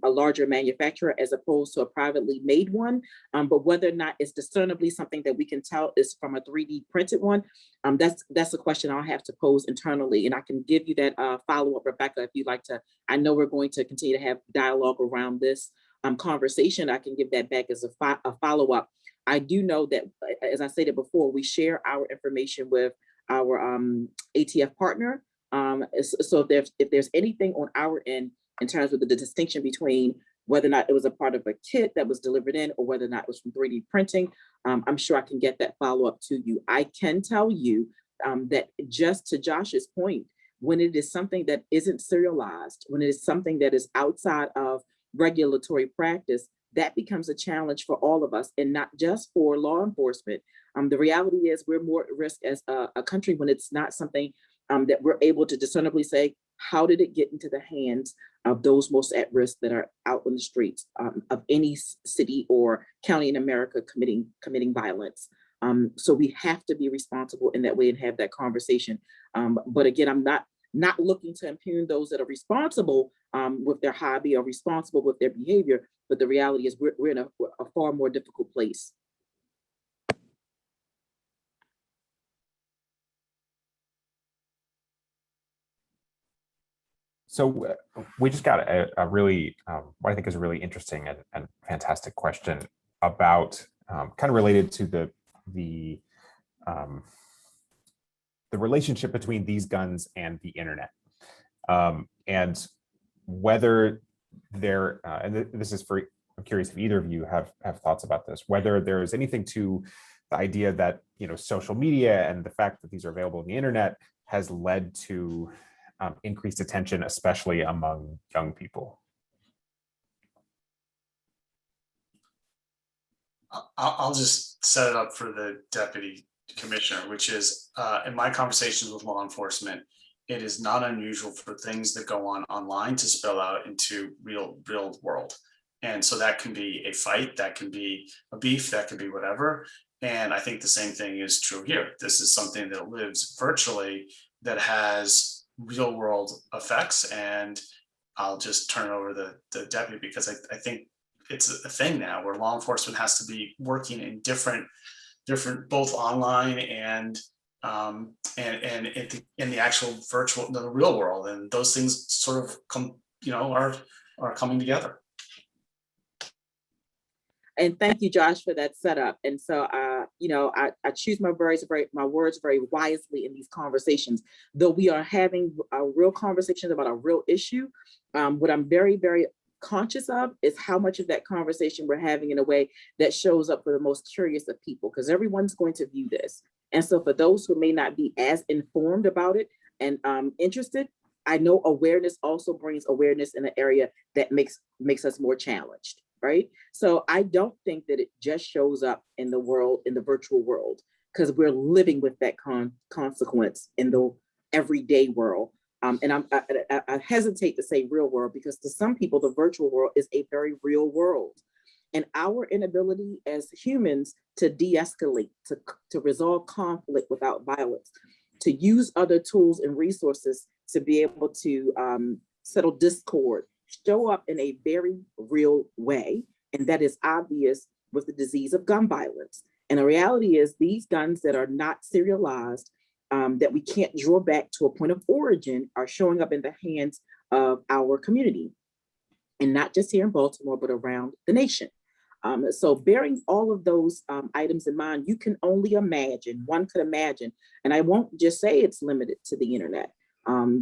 a larger manufacturer as opposed to a privately made one. But whether or not it's discernibly something that we can tell is from a 3D printed one, that's a question I'll have to pose internally. And I can give you that follow-up, Rebecca, if you'd like to. I know we're going to continue to have dialogue around this conversation. I can give that back as a follow-up. I do know that, as I stated before, we share our information with our ATF partner. So if there's anything on our end in terms of the distinction between whether or not it was a part of a kit that was delivered in or whether or not it was from 3D printing, I'm sure I can get that follow-up to you. I can tell you that, just to Josh's point, when it is something that isn't serialized, when it is something that is outside of regulatory practice, that becomes a challenge for all of us, and not just for law enforcement. The reality is we're more at risk as a country when it's not something that we're able to discernibly say, how did it get into the hands of those most at risk that are out on the streets of any city or county in America committing violence? So we have to be responsible in that way and have that conversation. But again, I'm not looking to impugn those that are responsible with their hobby or responsible with their behavior. But the reality is we're in a far more difficult place. So we just got a really, what I think is a really interesting and fantastic question about kind of related to the the relationship between these guns and the internet, and whether there, and this is for, I'm curious if either of you have thoughts about this, whether there is anything to the idea that, social media and the fact that these are available on the internet has led to increased attention, especially among young people. I'll just set it up for the deputy commissioner, which is in my conversations with law enforcement, it is not unusual for things that go on online to spill out into real world. And so that can be a fight, that can be a beef, that can be whatever. And I think the same thing is true here. This is something that lives virtually that has real world effects. And I'll just turn it over to the deputy, because I think it's a thing now where law enforcement has to be working in different both online and in the actual virtual, the real world, and those things sort of come, are coming together. And thank you, Josh, for that setup. And so, I choose my words very wisely in these conversations. Though we are having a real conversation about a real issue, what I'm very, very conscious of is how much of that conversation we're having in a way that shows up for the most curious of people, because everyone's going to view this. And so for those who may not be as informed about it and interested, I know awareness also brings awareness in an area that makes us more challenged, right? So I don't think that it just shows up in the world, in the virtual world, because we're living with that consequence in the everyday world. And I hesitate to say real world, because to some people, the virtual world is a very real world. And our inability as humans to de-escalate, to resolve conflict without violence, to use other tools and resources to be able to settle discord, show up in a very real way. And that is obvious with the disease of gun violence. And the reality is these guns that are not serialized, that we can't draw back to a point of origin, are showing up in the hands of our community. And not just here in Baltimore, but around the nation. So bearing all of those items in mind, you can only imagine, one could imagine, and I won't just say it's limited to the internet,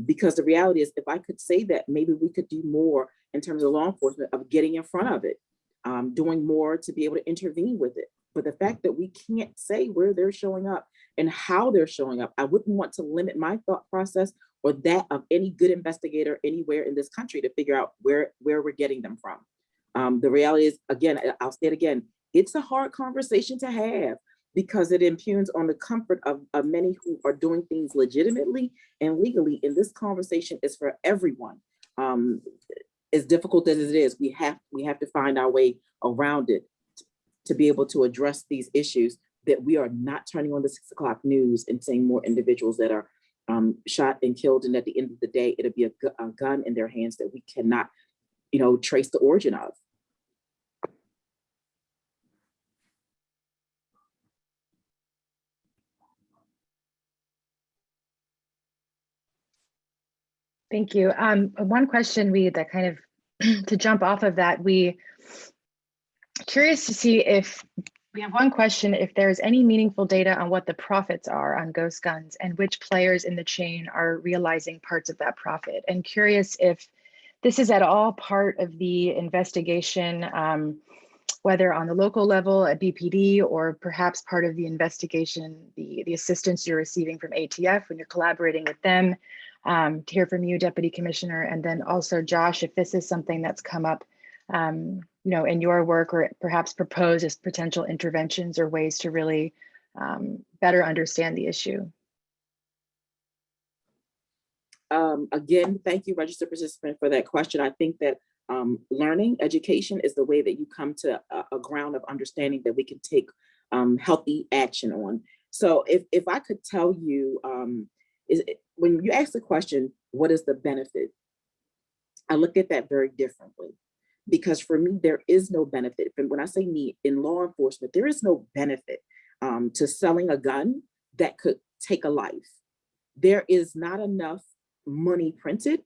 because the reality is, if I could say that, maybe we could do more in terms of law enforcement of getting in front of it, doing more to be able to intervene with it. But the fact that we can't say where they're showing up and how they're showing up, I wouldn't want to limit my thought process or that of any good investigator anywhere in this country to figure out where we're getting them from. The reality is, again, I'll say it again, it's a hard conversation to have, because it impugns on the comfort of many who are doing things legitimately and legally. And this conversation is for everyone. As difficult as it is, we have to find our way around it to be able to address these issues, that we are not turning on the 6 o'clock news and seeing more individuals that are shot and killed. And at the end of the day, it'll be a gun in their hands that we cannot, trace the origin of. Thank you. One question that kind of, to jump off of that, curious to see if we have one question, if there's any meaningful data on what the profits are on ghost guns and which players in the chain are realizing parts of that profit. And curious if this is at all part of the investigation, whether on the local level at BPD, or perhaps part of the investigation, the assistance you're receiving from ATF when you're collaborating with them. To hear from you, Deputy Commissioner, and then also Josh, if this is something that's come up, in your work, or perhaps proposed as potential interventions or ways to really better understand the issue. Again, thank you, registered participant, for that question. I think that learning, education is the way that you come to a ground of understanding that we can take healthy action on. So if I could tell you, when you ask the question, what is the benefit? I look at that very differently, because for me, there is no benefit. And when I say me in law enforcement, there is no benefit to selling a gun that could take a life. There is not enough money printed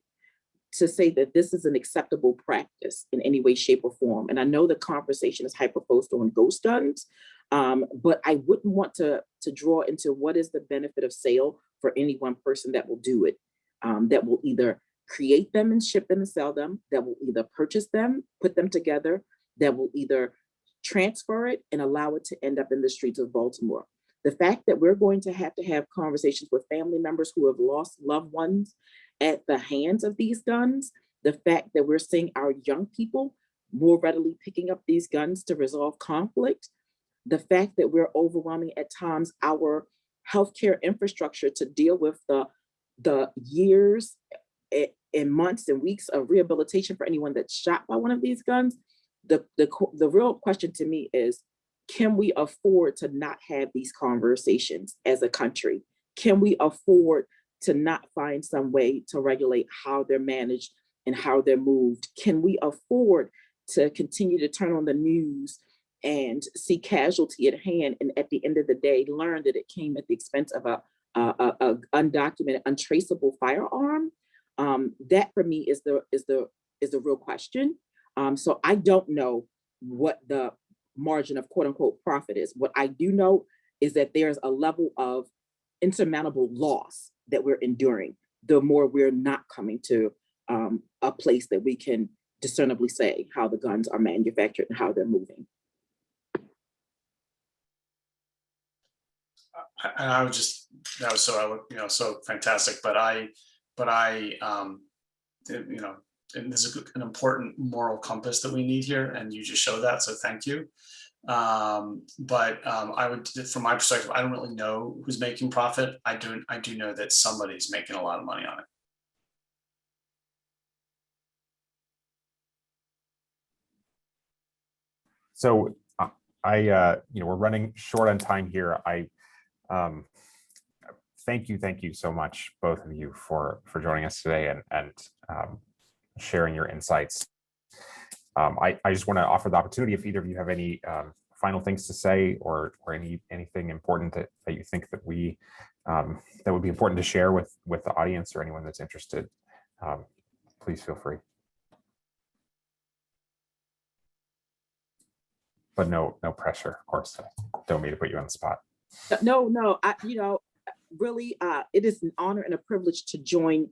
to say that this is an acceptable practice in any way, shape, or form. And I know the conversation is hyper-focused on ghost guns, but I wouldn't want to draw into what is the benefit of sale for any one person that will do it, that will either create them and ship them and sell them, that will either purchase them, put them together, that will either transfer it and allow it to end up in the streets of Baltimore. The fact that we're going to have conversations with family members who have lost loved ones at the hands of these guns, the fact that we're seeing our young people more readily picking up these guns to resolve conflict, the fact that we're overwhelming at times our healthcare infrastructure to deal with the years and months and weeks of rehabilitation for anyone that's shot by one of these guns, the real question to me is, can we afford to not have these conversations as a country? Can we afford to not find some way to regulate how they're managed and how they're moved? Can we afford to continue to turn on the news and see casualty at hand, and at the end of the day, learn that it came at the expense of a undocumented, untraceable firearm? That for me is the real question. So I don't know what the margin of quote unquote profit is. What I do know is that there's a level of insurmountable loss that we're enduring, the more we're not coming to a place that we can discernibly say how the guns are manufactured and how they're moving. And I would just, that was so fantastic, but I and there's an important moral compass that we need here, and you just show that, so thank you. But I would, from my perspective, I don't really know who's making profit. I do know that somebody's making a lot of money on it. So we're running short on time here. Thank you so much, both of you, for joining us today and sharing your insights. I just want to offer the opportunity, if either of you have any final things to say, or anything important that you think that that would be important to share with the audience or anyone that's interested, please feel free. But no pressure, of course. Don't mean to put you on the spot. No, really, it is an honor and a privilege to join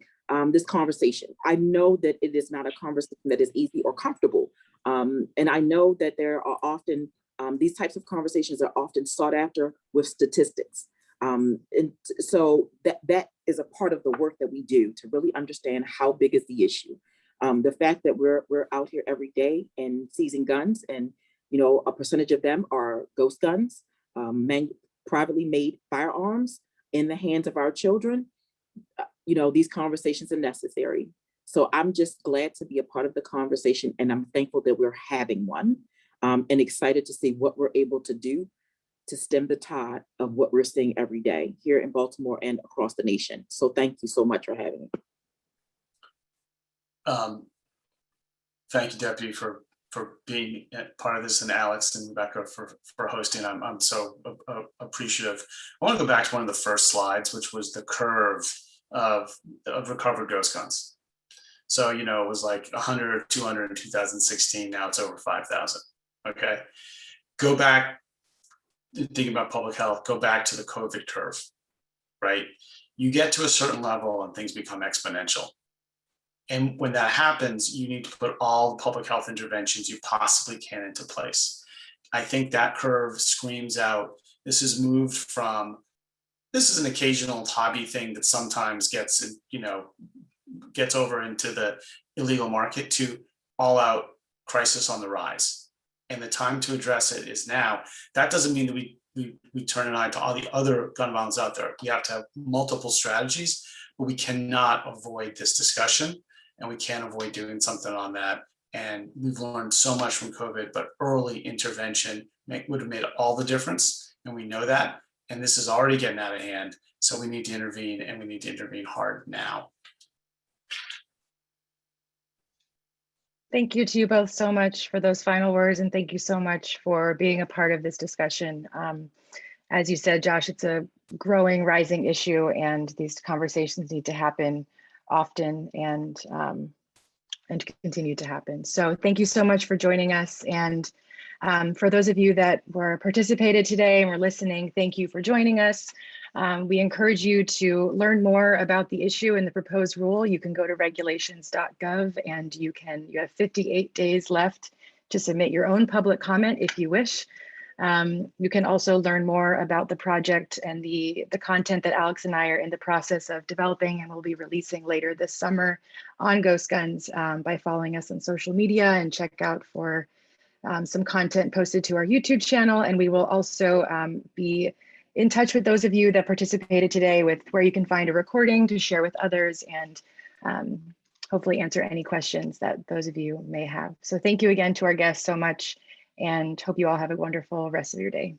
this conversation. I know that it is not a conversation that is easy or comfortable. And I know that there are often, these types of conversations are often sought after with statistics. And so that is a part of the work that we do to really understand how big is the issue. The fact that we're out here every day and seizing guns, and a percentage of them are ghost guns, privately made firearms in the hands of our children. These conversations are necessary. So I'm just glad to be a part of the conversation, and I'm thankful that we're having one, and excited to see what we're able to do to stem the tide of what we're seeing every day here in Baltimore and across the nation. So thank you so much for having me. Thank you, Deputy, for being part of this, and Alex and Rebecca for hosting. I'm so appreciative. I want to go back to one of the first slides, which was the curve of recovered ghost guns. So, it was like 100 or 200 in 2016. Now it's over 5,000. Okay. Go back, thinking about public health, go back to the COVID curve, right? You get to a certain level and things become exponential. And when that happens, you need to put all the public health interventions you possibly can into place. I think that curve screams out, this is an occasional hobby thing that sometimes gets over into the illegal market, to all out crisis on the rise. And the time to address it is now. That doesn't mean that we turn an eye to all the other gun violence out there. We have to have multiple strategies, but we cannot avoid this discussion. And we can't avoid doing something on that. And we've learned so much from COVID, but early intervention would have made all the difference. And we know that. And this is already getting out of hand. So we need to intervene, and we need to intervene hard now. Thank you to you both so much for those final words. And thank you so much for being a part of this discussion. As you said, Josh, it's a growing, rising issue, and these conversations need to happen often. And and continue to happen. So thank you so much for joining us. And for those of you that were participated today and were listening, thank you for joining us. We encourage you to learn more about the issue and the proposed rule. You can go to regulations.gov and you have 58 days left to submit your own public comment if you wish. You can also learn more about the project and the content that Alex and I are in the process of developing and will be releasing later this summer on Ghost Guns by following us on social media, and check out for some content posted to our YouTube channel. And we will also be in touch with those of you that participated today with where you can find a recording to share with others, and hopefully answer any questions that those of you may have. So thank you again to our guests so much, and hope you all have a wonderful rest of your day.